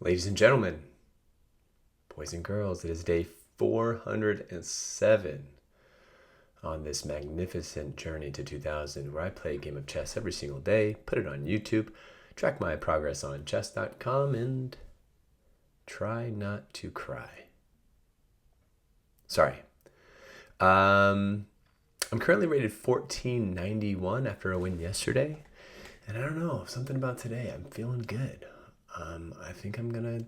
Ladies and gentlemen, boys and girls, it is day 407 on this magnificent journey to 2000 where I play a game of chess every single day, put it on YouTube, track my progress on chess.com, and try not to cry. Sorry. I'm currently rated 1491 after a win yesterday. And I don't know, something about today. I'm feeling good. I think I'm gonna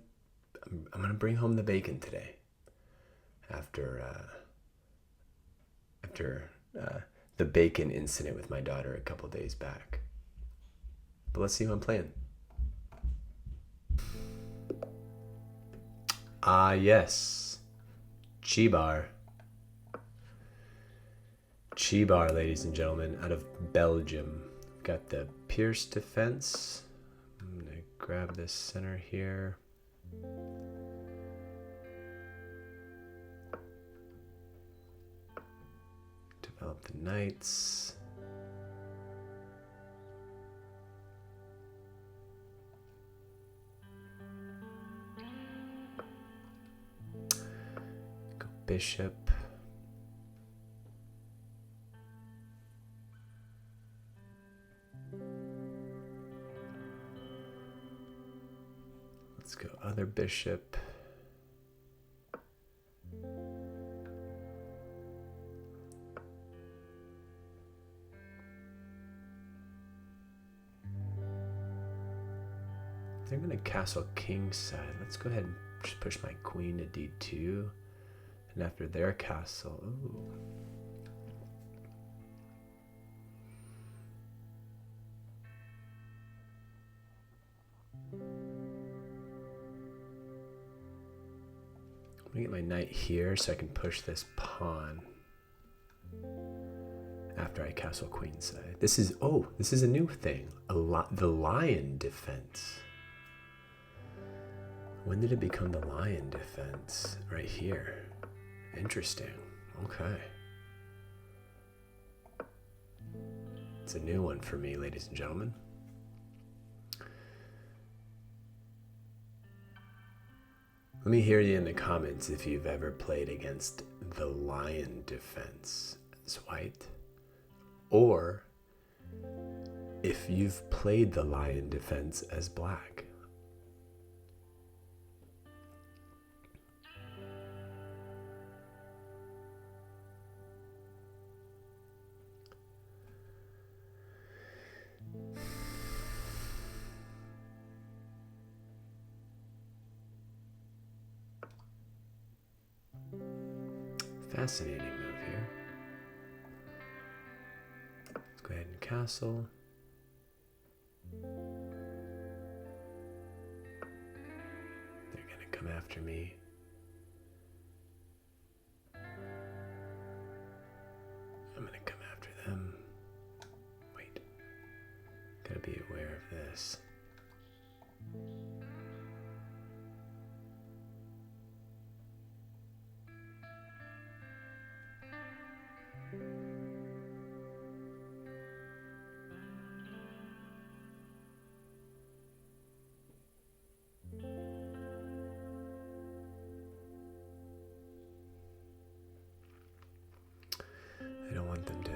bring home the bacon today. After the bacon incident with my daughter a couple days back. But let's see who I'm playing. Ah, yes. Chibar, ladies and gentlemen, out of Belgium. Got the Pierce defense. I'm going to grab this center here. Develop the knights. Go bishop. Let's go other bishop. They're going to castle kingside. Let's go ahead and just push my queen to d2. And after their castle, ooh. I'm going to get my knight here so I can push this pawn after I castle queenside. This is a new thing. The lion defense. When did it become the lion defense? Right here. Interesting. Okay. It's a new one for me, ladies and gentlemen. Let me hear you in the comments if you've ever played against the lion defense as white, or if you've played the lion defense as black. Fascinating move here. Let's go ahead and castle. They're going to come after me. I'm going to come after them. Wait. Gotta be aware of this. I don't want them to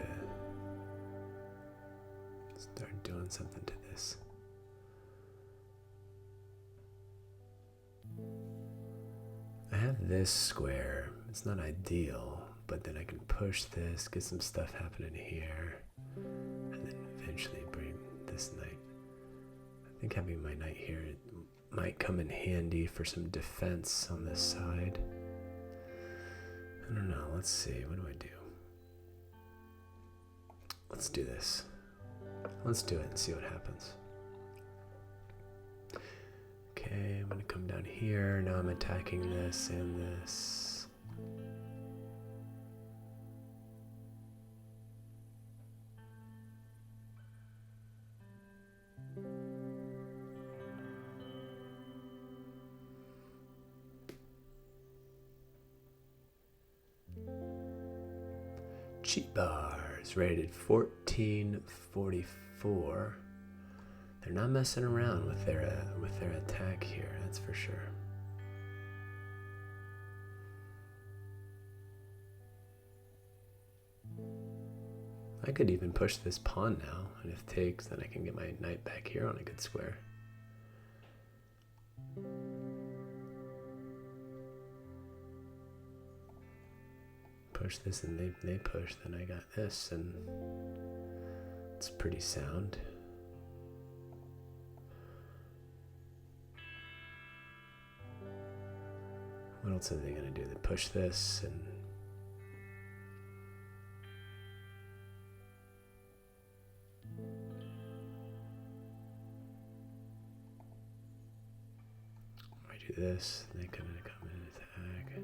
start doing something to this. I have this square. It's not ideal, but then I can push this, get some stuff happening here, and then eventually bring this knight. I think having my knight here might come in handy for some defense on this side. I don't know. Let's see. What do I do? Let's do this. Let's do it and see what happens. Okay, I'm going to come down here. Now I'm attacking this and this. Cheat bars rated 1444. They're not messing around with their attack here, that's for sure. I could even push this pawn now, and if takes, then I can get my knight back here on a good square. Push this and they push, then I got this, and it's pretty sound. What else are they gonna do? They push this and I do this, they kind of come in and attack.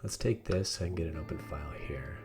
Let's take this so I can get an open file here.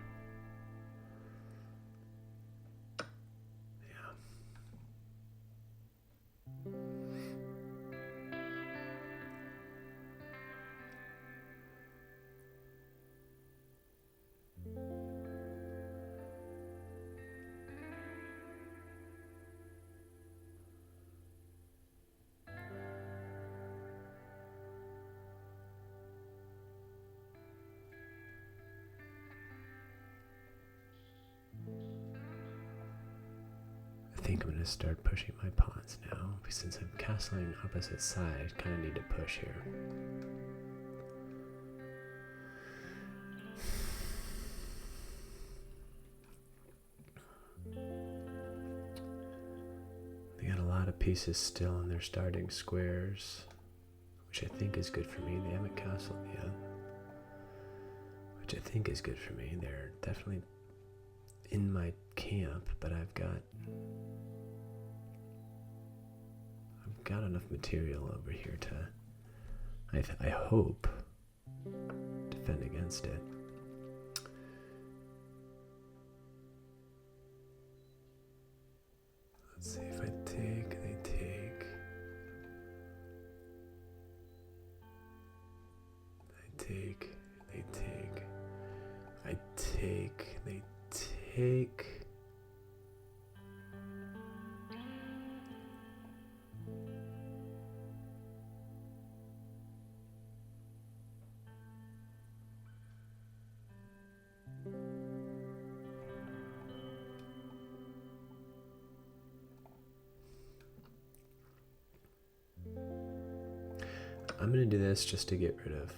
I think I'm going to start pushing my pawns now, since I'm castling opposite side, kind of need to push here. They got a lot of pieces still in their starting squares, which I think is good for me. They haven't castled yet, which I think is good for me. They're definitely in my camp, but I've got enough material over here to, I hope, defend against it. Let's see if I take, they take. I take, they take. I take, they take. I'm going to do this just to get rid of.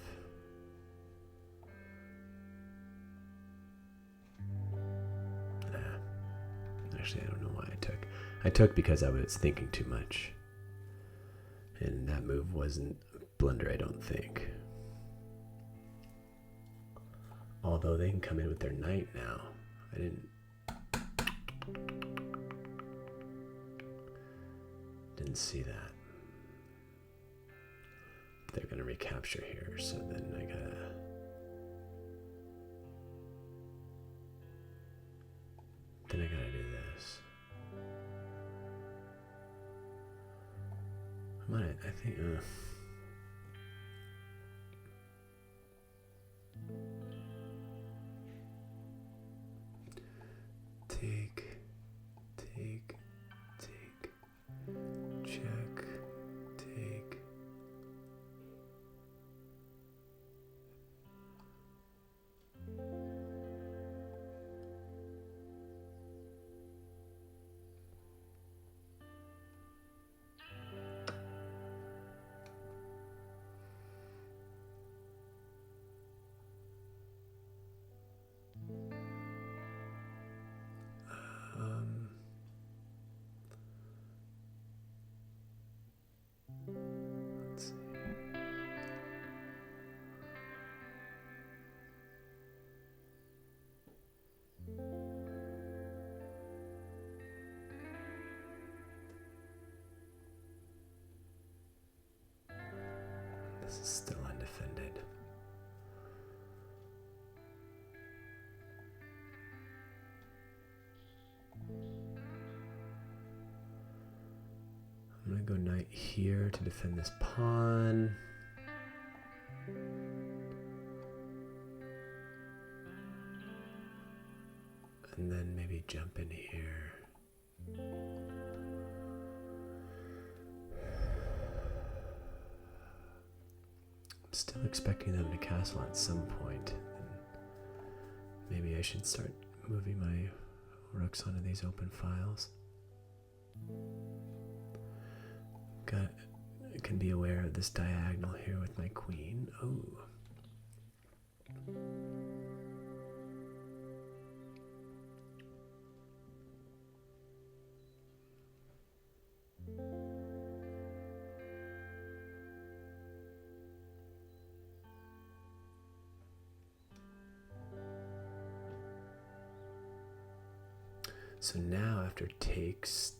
Actually, I don't know why I took. I took because I was thinking too much. And that move wasn't a blunder, I don't think. Although they can come in with their knight now. Didn't see that. They're gonna recapture here, so then I gotta do this. I think take, check, take. Let's see. This is still undefended. go knight here to defend this pawn. And then maybe jump in here. I'm still expecting them to castle at some point. Maybe I should start moving my rooks onto these open files. I can be aware of this diagonal here with my queen. Oh. So now after takes,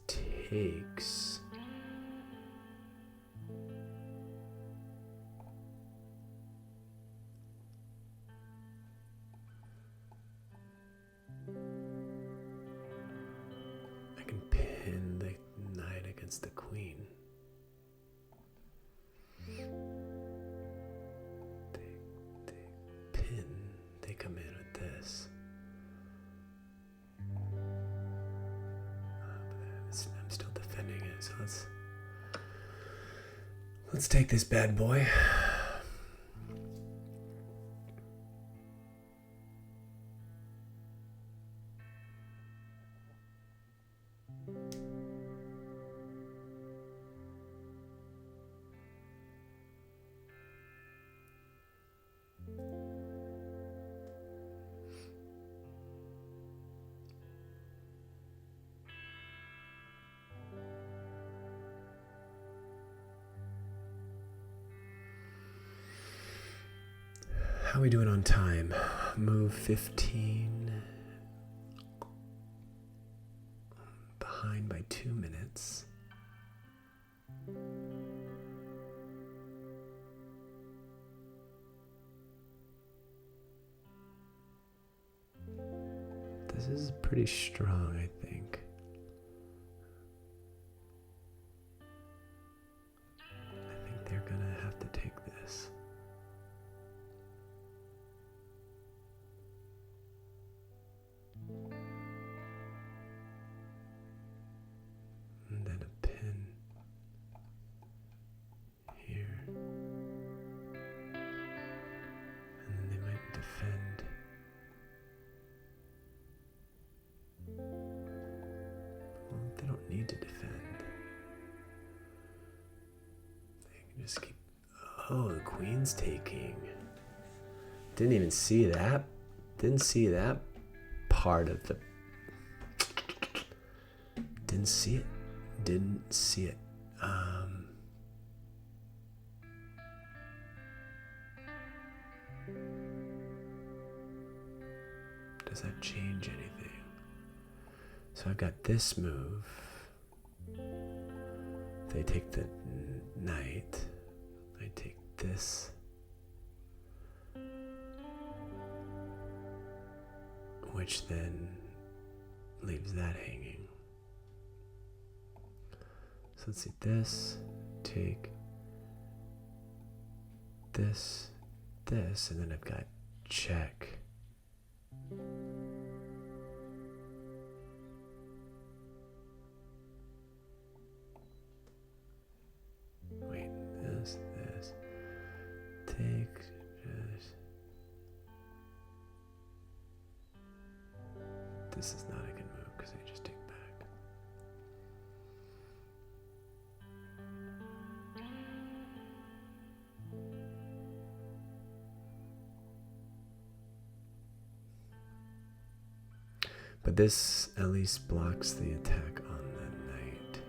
I can pin the knight against the queen. Pin, they come in with this. I'm still defending it, so let's take this bad boy. How are we doing on time? Move 15. Behind by 2 minutes. This is pretty strong, I think. I think they're gonna have to take this. And then a pin here. And then they might defend. Well, they don't need to defend. They can just keep... Oh, the queen's taking. Didn't even see that. Didn't see that part of the... Didn't see it. Didn't see it. Does that change anything? So I've got this move. They take the knight. I take this. Which then leaves that hanging. So let's see, this, take this, this, and then I've got check. Wait, this, take, just. This is not a good move because I just take back. But this at least blocks the attack on the knight.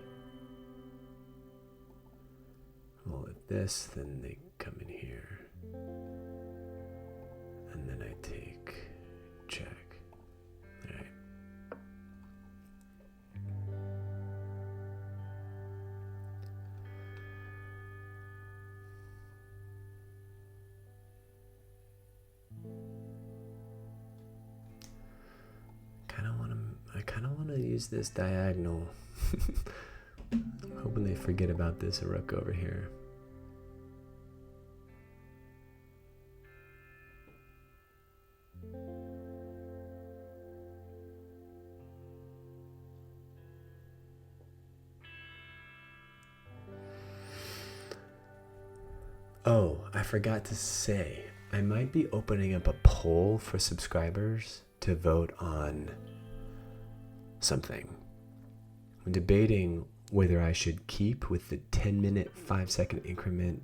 Well, with this, then they come in here. And then I take check. Alright. I kind of want to use this diagonal I'm hoping they forget about this rook over here. Oh, I forgot to say, I might be opening up a poll for subscribers to vote on something. I'm debating whether I should keep with the 10-minute, 5-second increment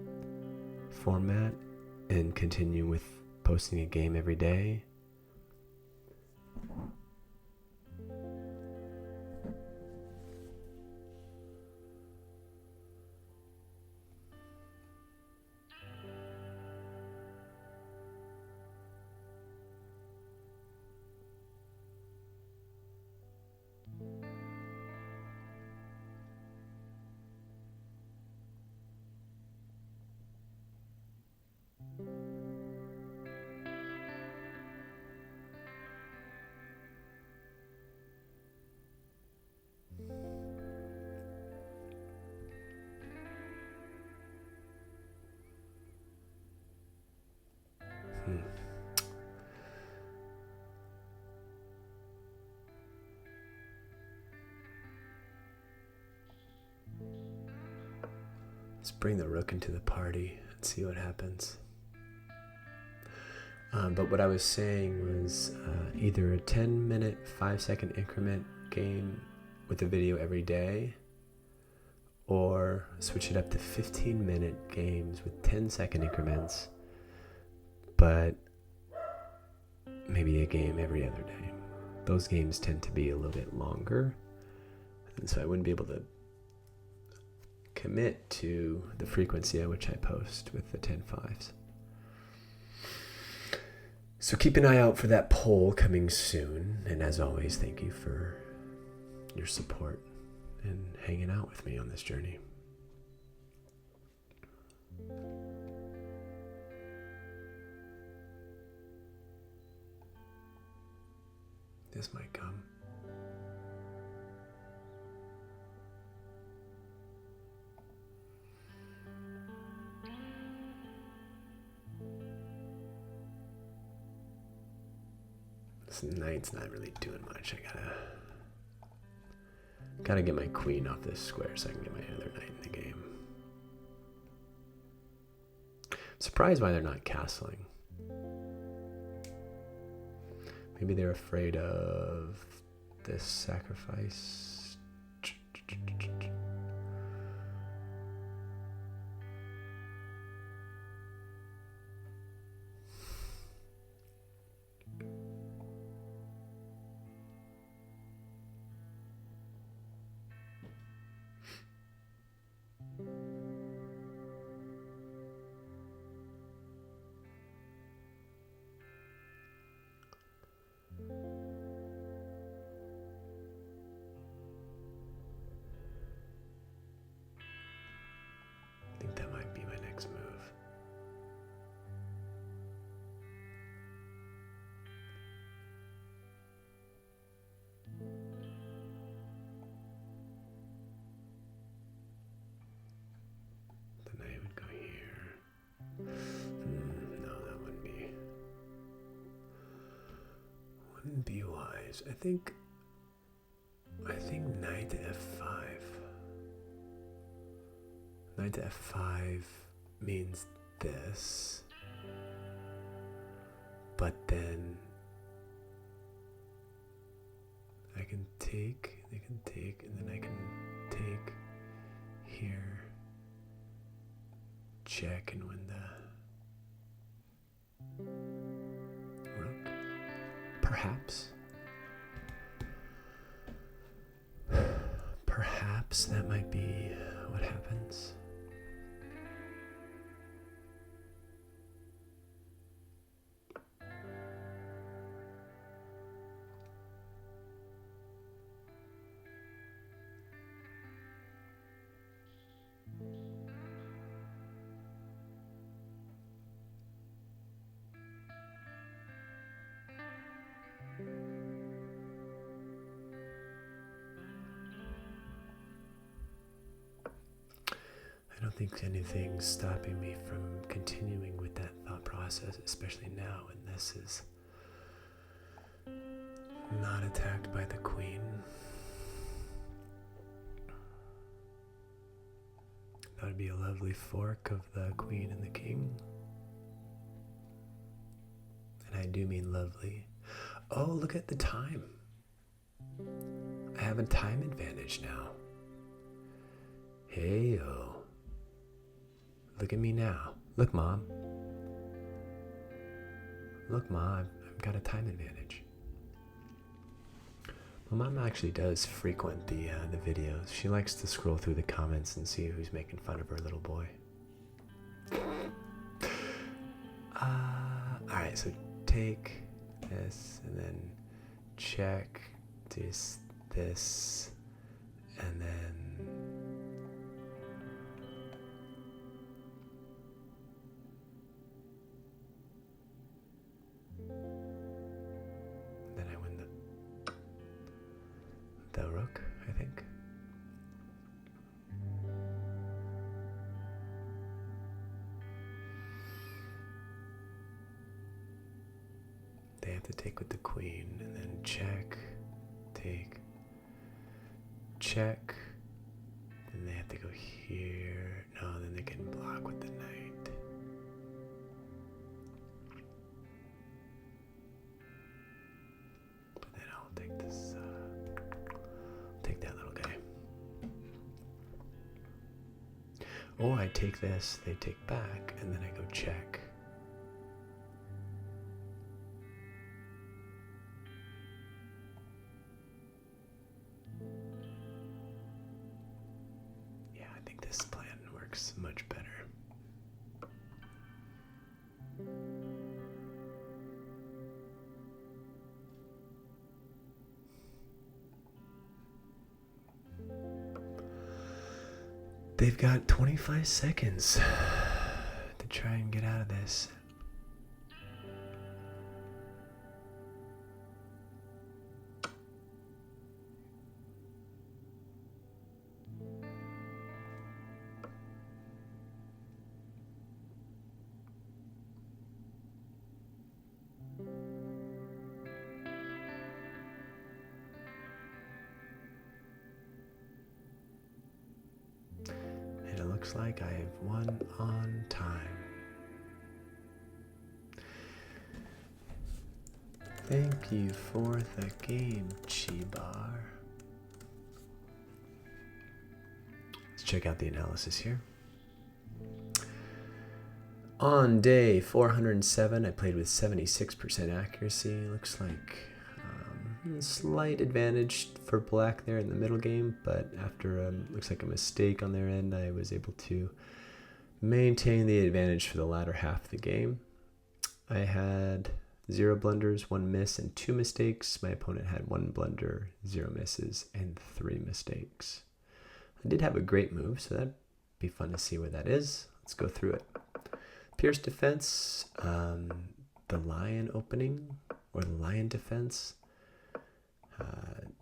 format and continue with posting a game every day. Let's bring the rook into the party and see what happens. But what I was saying was either a 10-minute, 5-second increment game with a video every day, or switch it up to 15-minute games with 10-second increments, but maybe a game every other day. Those games tend to be a little bit longer, and so I wouldn't be able to commit to the frequency at which I post with the 10-5s. So keep an eye out for that poll coming soon. And as always, thank you for your support and hanging out with me on this journey. This might come. This knight's not really doing much. I gotta get my queen off this square so I can get my other knight in the game. I'm surprised why they're not castling. Maybe they're afraid of this sacrifice. I think that might be my next move. The knight would go here. No, that wouldn't be wise. I think knight to f5. Knight to f5 means this, but then I can take, they can take, and then I can take here, check, and win the rook. Perhaps. Perhaps that might be what happens. think anything's stopping me from continuing with that thought process, especially now when this is not attacked by the queen. That would be a lovely fork of the queen and the king. And I do mean lovely. Oh, look at the time. I have a time advantage now. Hey-o. Look at me now. Look, Mom. Look, Mom, I've got a time advantage. My mom actually does frequent the videos. She likes to scroll through the comments and see who's making fun of her little boy. Alright, so take this and then check this, and then I win the rook, I think. They have to take with the queen, and then check, take, check. Then they have to go here. No, then they can block with the knight. But then I'll take this, take that little guy. Or I take this, they take back, and then I go check. This plan works much better. They've got 25 seconds to try and get out of this. Looks like I have won on time. Thank you for the game, Chibar. Let's check out the analysis here. On day 407, I played with 76% accuracy. Looks like slight advantage for black there in the middle game, but after looks like a mistake on their end, I was able to maintain the advantage for the latter half of the game. I had 0 blunders, 1 miss, and 2 mistakes. My opponent had 1 blunder, 0 misses, and 3 mistakes. I did have a great move, so that'd be fun to see where that is. Let's go through it. Pierce defense, the lion opening, or the lion defense.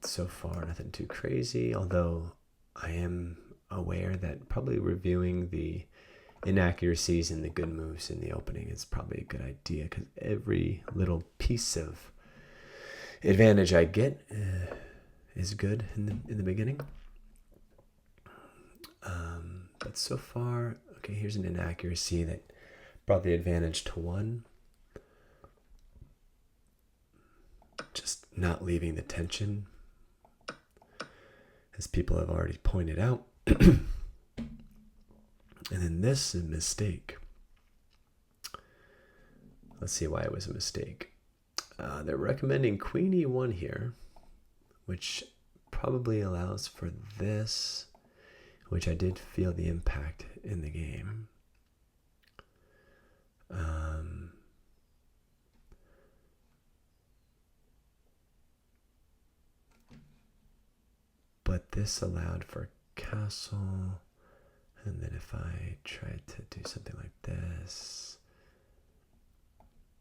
So far, nothing too crazy, although I am aware that probably reviewing the inaccuracies and the good moves in the opening is probably a good idea, because every little piece of advantage I get is good in the beginning. But so far, okay, here's an inaccuracy that brought the advantage to 1. Just not leaving the tension, as people have already pointed out. And then this is a mistake. Let's see why it was a mistake. They're recommending Queen E1 here, which probably allows for this, which I did feel the impact in the game. But this allowed for castle, and then if I tried to do something like this,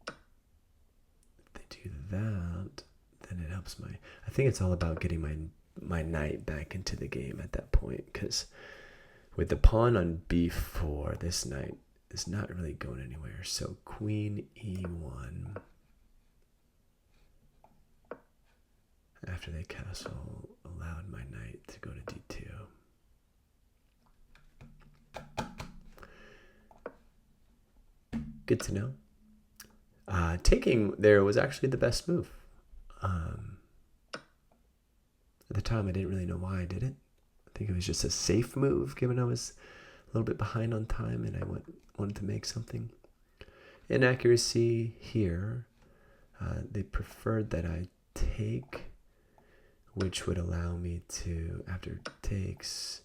if they do that, then it helps I think it's all about getting my knight back into the game at that point, because With the pawn on b4, this knight is not really going anywhere. So queen e1. After they castle, allowed my knight to go to d2. Good to know. Taking there was actually the best move. At the time, I didn't really know why I did it. I think it was just a safe move, given I was a little bit behind on time and I wanted to make something. Inaccuracy here. They preferred that I take, which would allow me to, after takes,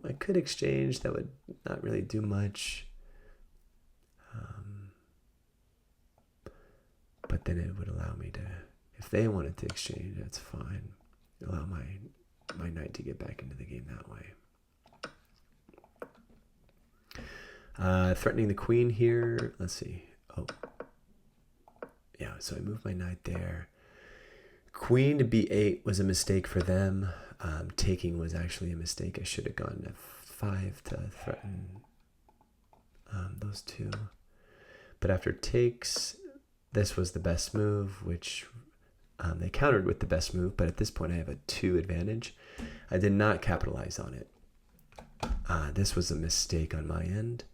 I could exchange. That would not really do much. But then it would allow me to, if they wanted to exchange, that's fine. Allow my knight to get back into the game that way. Threatening the queen here. Let's see. Oh. Yeah, so I moved my knight there. Queen to b8 was a mistake for them. Taking was actually a mistake. I should have gone f5 to threaten those two. But after takes, this was the best move, which they countered with the best move. But at this point, I have a 2 advantage. I did not capitalize on it. This was a mistake on my end.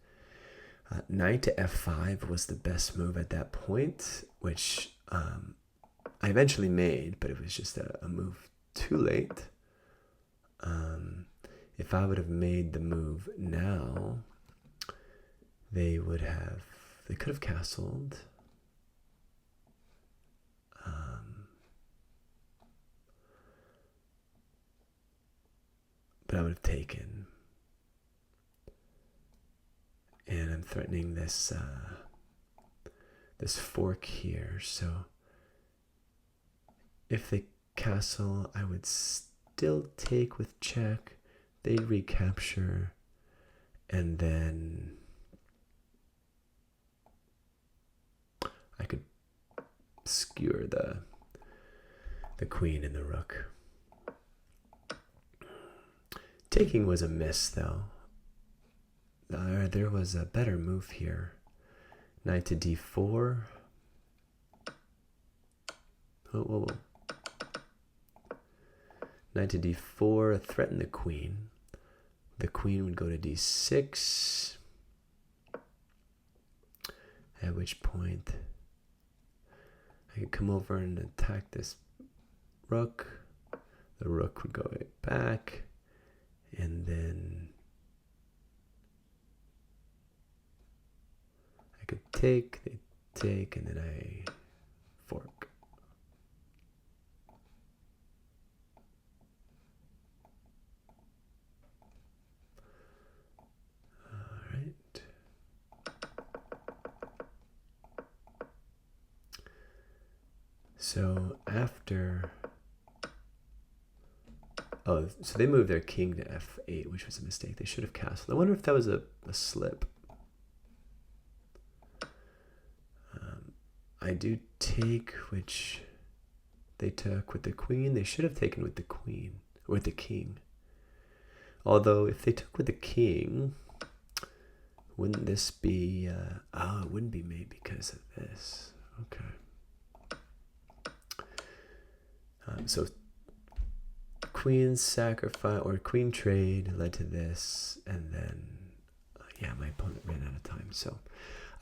Knight to f5 was the best move at that point, which I eventually made, but it was just a move too late. If I would have made the move now, they could have castled. But I would have taken. And I'm threatening this this fork here. So if they castle, I would still take with check. They'd recapture. And then I could skewer the queen and the rook. Taking was a miss, though. There was a better move here. Knight to d4. Whoa. Knight to d4, threaten the queen. The queen would go to d6. At which point I could come over and attack this rook. The rook would go right back. And then I could take, they take, and then I fork. All right. So after... Oh, so they moved their king to f8, which was a mistake. They should have castled. I wonder if that was a slip. I do take, which they took with the queen. They should have taken with the queen, or with the king. Although, if they took with the king, wouldn't this be... it wouldn't be made because of this. Okay. So queen sacrifice or queen trade led to this, and then my opponent ran out of time. So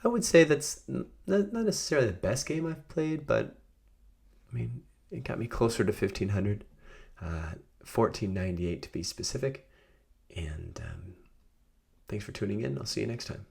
I would say that's not necessarily the best game I've played, but I mean, it got me closer to 1500, 1498 to be specific. And thanks for tuning in. I'll see you next time.